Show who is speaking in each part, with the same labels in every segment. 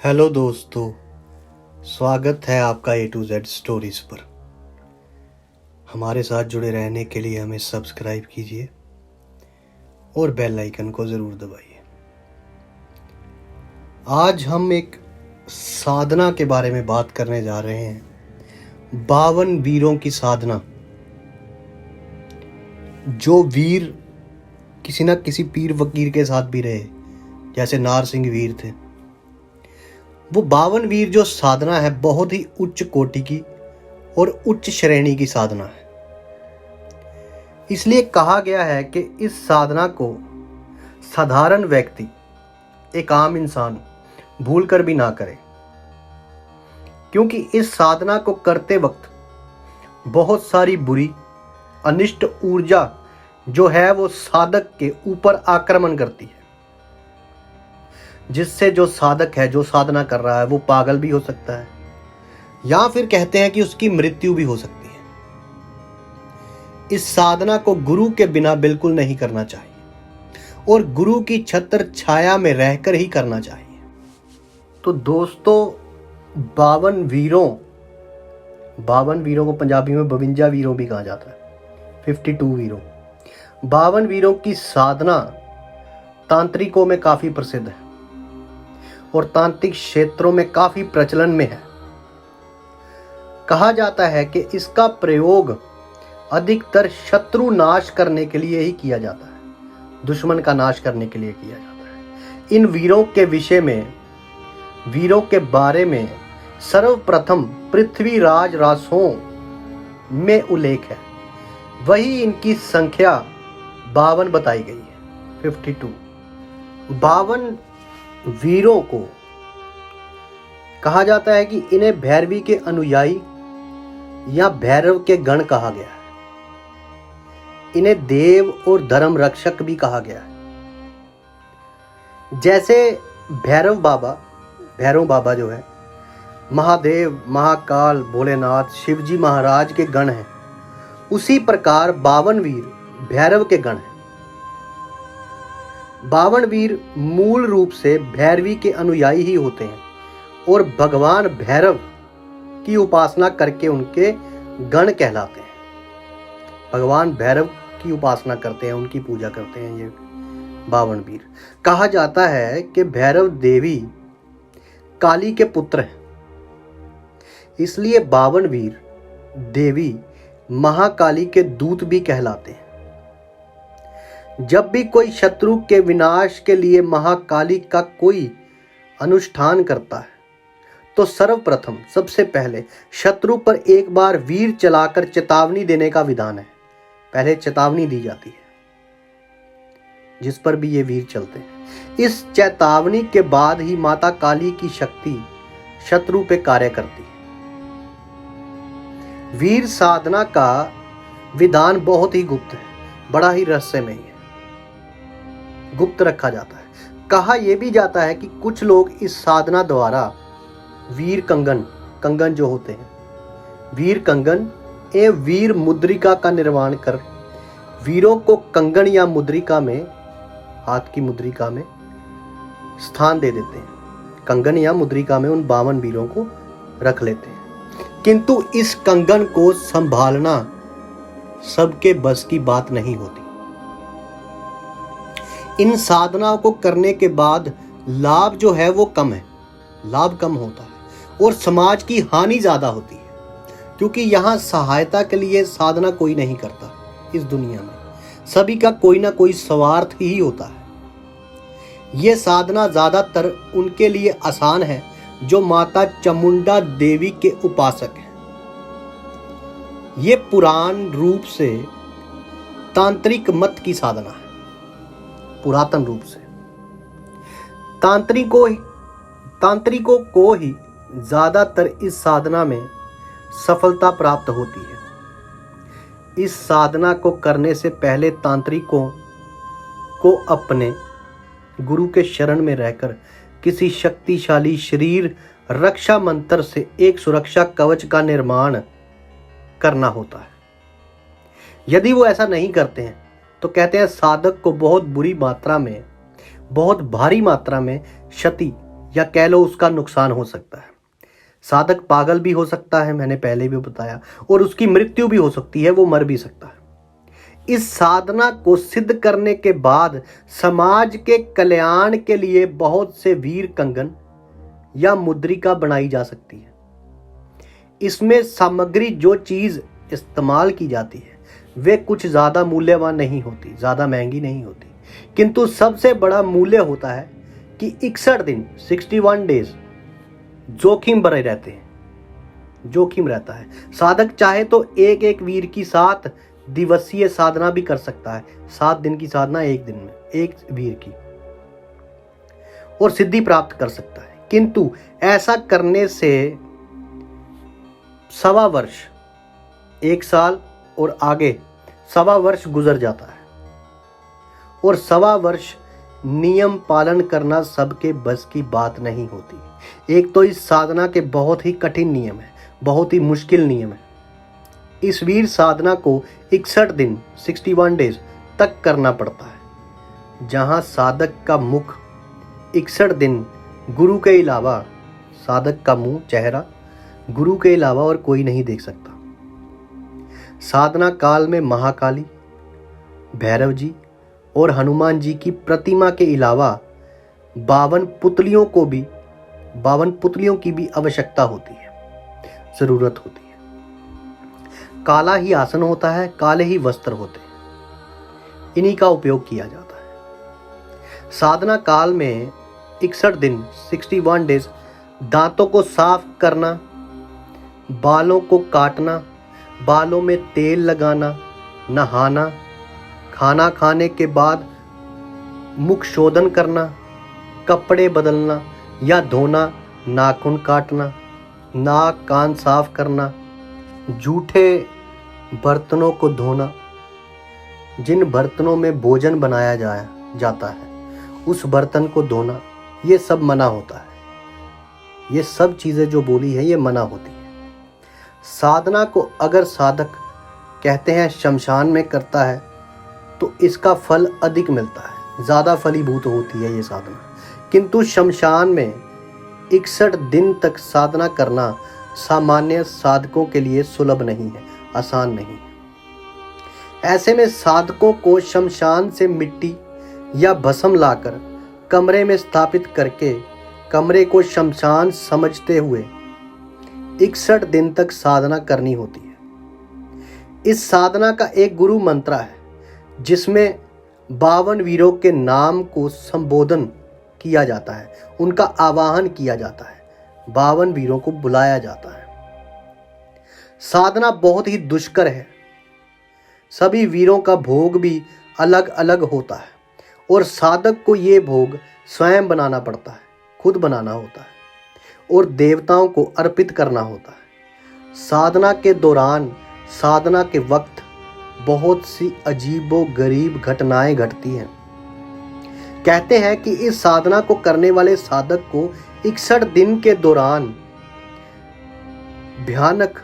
Speaker 1: Hello दोस्तों, स्वागत है आपका A to Z स्टोरीज पर। हमारे साथ जुड़े रहने के लिए हमें सब्सक्राइब कीजिए और बेल आइकन को ज़रूर दबाइए। आज हम एक साधना के बारे में बात करने जा रहे हैं। 52 वीरों की साधना। जो वीर किसी न किसी पीर फकीर के साथ भी रहे, जैसे नार सिंह वीर थे। वो 52 वीर जो साधना है, बहुत ही उच्च कोटि की और उच्च श्रेणी की साधना है। इसलिए कहा गया है कि इस साधना को साधारण व्यक्ति, एक आम इंसान भूलकर भी ना करे, क्योंकि इस साधना को करते वक्त बहुत सारी बुरी अनिष्ट ऊर्जा जो है वो साधक के ऊपर आक्रमण करती है, जिससे जो साधक है, जो साधना कर रहा है, वो पागल भी हो सकता है या फिर कहते हैं कि उसकी मृत्यु भी हो सकती है। इस साधना को गुरु के बिना बिल्कुल नहीं करना चाहिए और गुरु की छत्र छाया में रहकर ही करना चाहिए। तो दोस्तों, 52 वीरों को पंजाबी में 52 वीरों भी कहा जाता है, 52 वीरों। 52 वीरों की साधना तांत्रिकों में काफी प्रसिद्ध है और तांत्रिक क्षेत्रों में काफी प्रचलन में है। कहा जाता है कि इसका प्रयोग अधिकतर शत्रु नाश करने के लिए ही किया जाता है, दुश्मन का नाश करने के लिए किया जाता है। इन वीरों के विषय में, वीरों के बारे में सर्वप्रथम पृथ्वीराज रासों में उल्लेख है। वही इनकी संख्या 52 बताई गई है, 52। 52 वीरों को कहा जाता है कि इन्हें भैरवी के अनुयायी या भैरव के गण कहा गया है। इन्हें देव और धर्म रक्षक भी कहा गया है। जैसे भैरव बाबा जो है महादेव, महाकाल, भोलेनाथ, शिवजी महाराज के गण हैं, उसी प्रकार 52 वीर भैरव के गण हैं। 52 वीर मूल रूप से भैरवी के अनुयायी ही होते हैं और भगवान भैरव की उपासना करके उनके गण कहलाते हैं। भगवान भैरव की उपासना करते हैं, उनकी पूजा करते हैं ये 52 वीर। कहा जाता है कि भैरव देवी काली के पुत्र हैं, इसलिए 52 वीर देवी महाकाली के दूत भी कहलाते हैं। जब भी कोई शत्रु के विनाश के लिए महाकाली का कोई अनुष्ठान करता है तो सर्वप्रथम सबसे पहले शत्रु पर एक बार वीर चलाकर चेतावनी देने का विधान है। पहले चेतावनी दी जाती है जिस पर भी ये वीर चलते हैं। इस चेतावनी के बाद ही माता काली की शक्ति शत्रु पे कार्य करती है। वीर साधना का विधान बहुत ही गुप्त है, बड़ा ही रहस्यमय है, गुप्त रखा जाता है। कहा यह भी जाता है कि कुछ लोग इस साधना द्वारा वीर कंगन जो होते हैं, वीर कंगन एवं वीर मुद्रिका का निर्माण कर वीरों को कंगन या मुद्रिका में, हाथ की मुद्रिका में स्थान दे देते हैं। कंगन या मुद्रिका में उन 52 वीरों को रख लेते हैं, किंतु इस कंगन को संभालना सबके बस की बात नहीं होती। इन साधनाओं को करने के बाद लाभ जो है वो कम है, लाभ कम होता है और समाज की हानि ज्यादा होती है, क्योंकि यहाँ सहायता के लिए साधना कोई नहीं करता। इस दुनिया में सभी का कोई ना कोई स्वार्थ ही होता है। ये साधना ज्यादातर उनके लिए आसान है जो माता चामुंडा देवी के उपासक हैं। ये पुराण रूप से तांत्रिक मत की साधना है। पुरातन रूप से तांत्रिकों को ही ज्यादातर इस साधना में सफलता प्राप्त होती है। इस साधना को करने से पहले तांत्रिकों को अपने गुरु के शरण में रहकर किसी शक्तिशाली शरीर रक्षा मंत्र से एक सुरक्षा कवच का निर्माण करना होता है। यदि वो ऐसा नहीं करते हैं तो कहते हैं साधक को बहुत बुरी मात्रा में, बहुत भारी मात्रा में क्षति या कह लो उसका नुकसान हो सकता है। साधक पागल भी हो सकता है, मैंने पहले भी बताया, और उसकी मृत्यु भी हो सकती है, वो मर भी सकता है। इस साधना को सिद्ध करने के बाद समाज के कल्याण के लिए बहुत से वीर कंगन या मुद्रिका बनाई जा सकती है। इसमें सामग्री जो चीज इस्तेमाल की जाती है वे कुछ ज्यादा मूल्यवान नहीं होती, ज्यादा महंगी नहीं होती, किंतु सबसे बड़ा मूल्य होता है कि 61 दिन 61 डेज जोखिम भरे रहते हैं, जोखिम रहता है। साधक चाहे तो एक एक वीर की 7 दिवसीय साधना भी कर सकता है, 7 दिन की साधना एक दिन में, एक वीर की, और सिद्धि प्राप्त कर सकता है। किंतु ऐसा करने से 1.25 वर्ष, 1 साल और आगे 1.25 वर्ष गुजर जाता है, और 1.25 वर्ष नियम पालन करना सबके बस की बात नहीं होती। एक तो इस साधना के बहुत ही कठिन नियम है, बहुत ही मुश्किल नियम है। इस वीर साधना को 61 दिन 61 डेज तक करना पड़ता है, जहां साधक का मुख 61 दिन गुरु के अलावा, साधक का मुंह, चेहरा गुरु के अलावा और कोई नहीं देख सकता। साधना काल में महाकाली, भैरव जी और हनुमान जी की प्रतिमा के अलावा 52 पुतलियों की भी आवश्यकता होती है, जरूरत होती है। काला ही आसन होता है, काले ही वस्त्र होते हैं, इन्हीं का उपयोग किया जाता है। साधना काल में 61 दिन 61 डेज दांतों को साफ करना, बालों को काटना, बालों में तेल लगाना, नहाना, खाना खाने के बाद मुख शोधन करना, कपड़े बदलना या धोना, नाखून काटना, नाक कान साफ करना, जूठे बर्तनों को धोना, जिन बर्तनों में भोजन बनाया जाता है उस बर्तन को धोना, ये सब मना होता है। ये सब चीज़ें जो बोली है ये मना होती है। साधना को अगर साधक कहते हैं शमशान में करता है तो इसका फल अधिक मिलता है, ज़्यादा फलीभूत होती है ये साधना। किंतु शमशान में 61 दिन तक साधना करना सामान्य साधकों के लिए सुलभ नहीं है, आसान नहीं है। ऐसे में साधकों को शमशान से मिट्टी या भस्म लाकर कमरे में स्थापित करके कमरे को शमशान समझते हुए 61 दिन तक साधना करनी होती है। इस साधना का एक गुरु मंत्र है जिसमें 52 वीरों के नाम को संबोधन किया जाता है, उनका आवाहन किया जाता है, 52 वीरों को बुलाया जाता है। साधना बहुत ही दुष्कर है। सभी वीरों का भोग भी अलग अलग होता है और साधक को ये भोग स्वयं बनाना पड़ता है, खुद बनाना होता है और देवताओं को अर्पित करना होता है। साधना के दौरान, साधना के वक्त बहुत सी अजीबो गरीब घटनाएं घटती हैं। कहते हैं कि इस साधना को करने वाले साधक को 61 दिन के दौरान भयानक,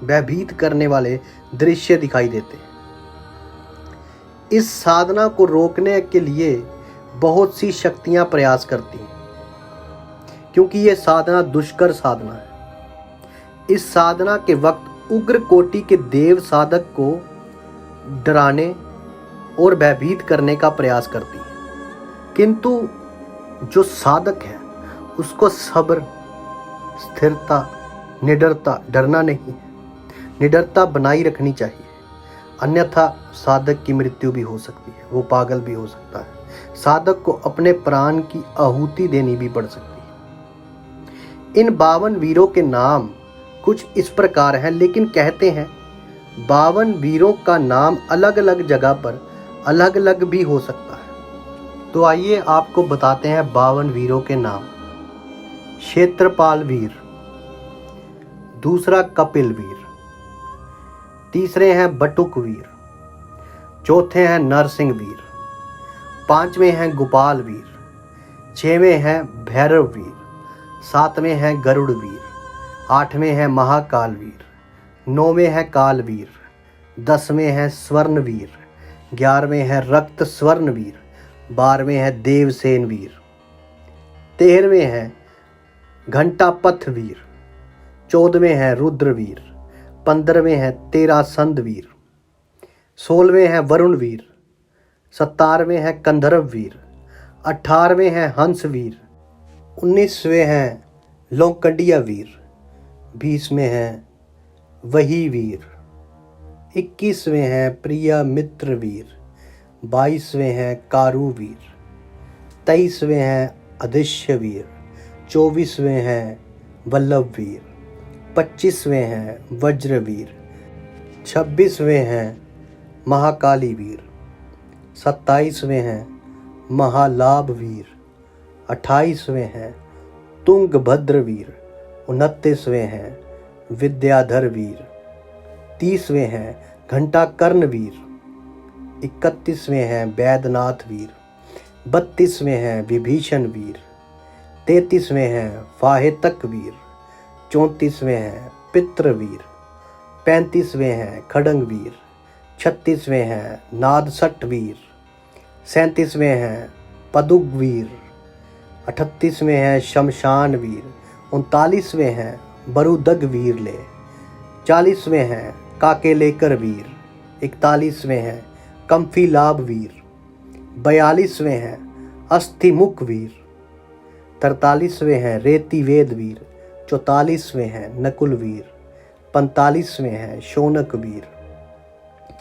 Speaker 1: भयभीत करने वाले दृश्य दिखाई देते हैं। इस साधना को रोकने के लिए बहुत सी शक्तियां प्रयास करती हैं, क्योंकि यह साधना दुष्कर साधना है। इस साधना के वक्त उग्र कोटि के देव साधक को डराने और भयभीत करने का प्रयास करती है, किंतु जो साधक है उसको सब्र, स्थिरता, निडरता, डरना नहीं है, निडरता बनाई रखनी चाहिए, अन्यथा साधक की मृत्यु भी हो सकती है, वो पागल भी हो सकता है। साधक को अपने प्राण की आहुति देनी भी पड़ सकती है। इन 52 वीरों के नाम कुछ इस प्रकार हैं, लेकिन कहते हैं 52 वीरों का नाम अलग अलग जगह पर अलग अलग भी हो सकता है। तो आइए आपको बताते हैं 52 वीरों के नाम। क्षेत्रपाल वीर, दूसरा कपिल वीर, तीसरे हैं बटुक वीर, चौथे हैं नरसिंह वीर, पांचवें हैं गोपाल वीर, छवें हैं भैरव वीर, सातवें हैं गरुड़ वीर, आठवें हैं महाकाल वीर, नौवें हैं काल वीर, 10वें हैं स्वर्ण वीर, 11वें हैं रक्त स्वर्ण वीर, 12वें हैं देवसेन वीर, 13वें हैं घंटापथ वीर, 14वें हैं रुद्रवीर, 15वें हैं तेरासंध वीर, 16वें हैं वरुण वीर, 17वें हैं कंधर्व वीर, 18वें हैं हंस वीर, 19वें हैं लोकंडिया वीर, 20वें हैं वही वीर, 21वें हैं प्रिया मित्र वीर, 22वें हैं कारू वीर, 23वें हैं अदृश्य वीर, 24वें हैं वल्लभ वीर, 25वें हैं वज्र वीर, 26वें हैं महाकाली वीर, 27वें हैं महालाभ वीर, 28वें हैं तुंगभद्र वीर, 29वें हैं विद्याधर वीर, 30वें हैं घंटाकर्ण वीर, 31वें हैं वैद्यनाथ वीर, 32वें हैं विभीषण वीर, 33वें हैं फाहेतक वीर, 34वें हैं पितृवीर, 35वें हैं खड़ंग वीर, 36वें हैं नादसट वीर, 37वें हैं पदुग वीर, 38वें हैं शमशान वीर, 39वें हैं बरुदग वीर ले, 40वें हैं काकेलेकर वीर, 41वें हैं कम्फीलाभ वीर, 42वें हैं अस्थिमुख वीर, 43वें हैं रेतिवेद वीर, 44वें हैं नकुल वीर, 45वें हैं शौनक वीर,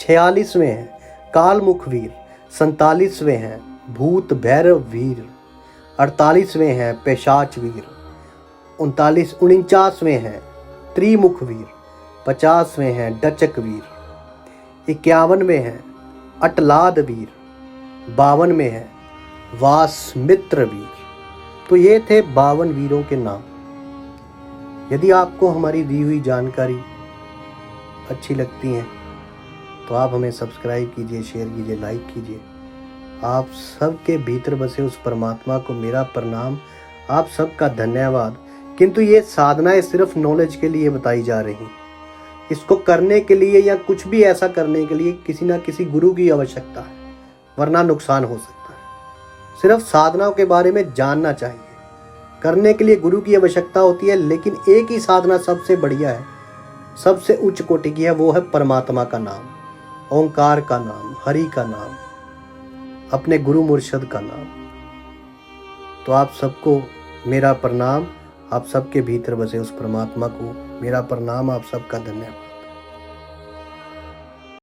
Speaker 1: 46वें हैं कालमुख वीर, 47वें हैं भूत भैरव वीर, 48वें हैं पेशाच वीर, 49वें हैं त्रिमुख वीर, 50वें हैं डचक वीर, 51वें हैं अटलाद वीर, 52वें हैं वासमित्र वीर। तो ये थे 52 वीरों के नाम। यदि आपको हमारी दी हुई जानकारी अच्छी लगती है तो आप हमें सब्सक्राइब कीजिए, शेयर कीजिए, लाइक कीजिए। आप सबके भीतर बसे उस परमात्मा को मेरा प्रणाम, आप सबका धन्यवाद। किंतु ये साधनाएं सिर्फ नॉलेज के लिए बताई जा रही हैं। इसको करने के लिए या कुछ भी ऐसा करने के लिए किसी ना किसी गुरु की आवश्यकता है, वरना नुकसान हो सकता है। सिर्फ साधनाओं के बारे में जानना चाहिए, करने के लिए गुरु की आवश्यकता होती है, लेकिन एक ही साधना सबसे बढ़िया है, सबसे उच्च कोटि की है, वो है परमात्मा का नाम, ओंकार का नाम, हरि का नाम, अपने गुरु मुर्शद का नाम। तो आप सबको मेरा प्रणाम, आप सबके भीतर बसे उस परमात्मा को मेरा प्रणाम, आप सबका धन्यवाद।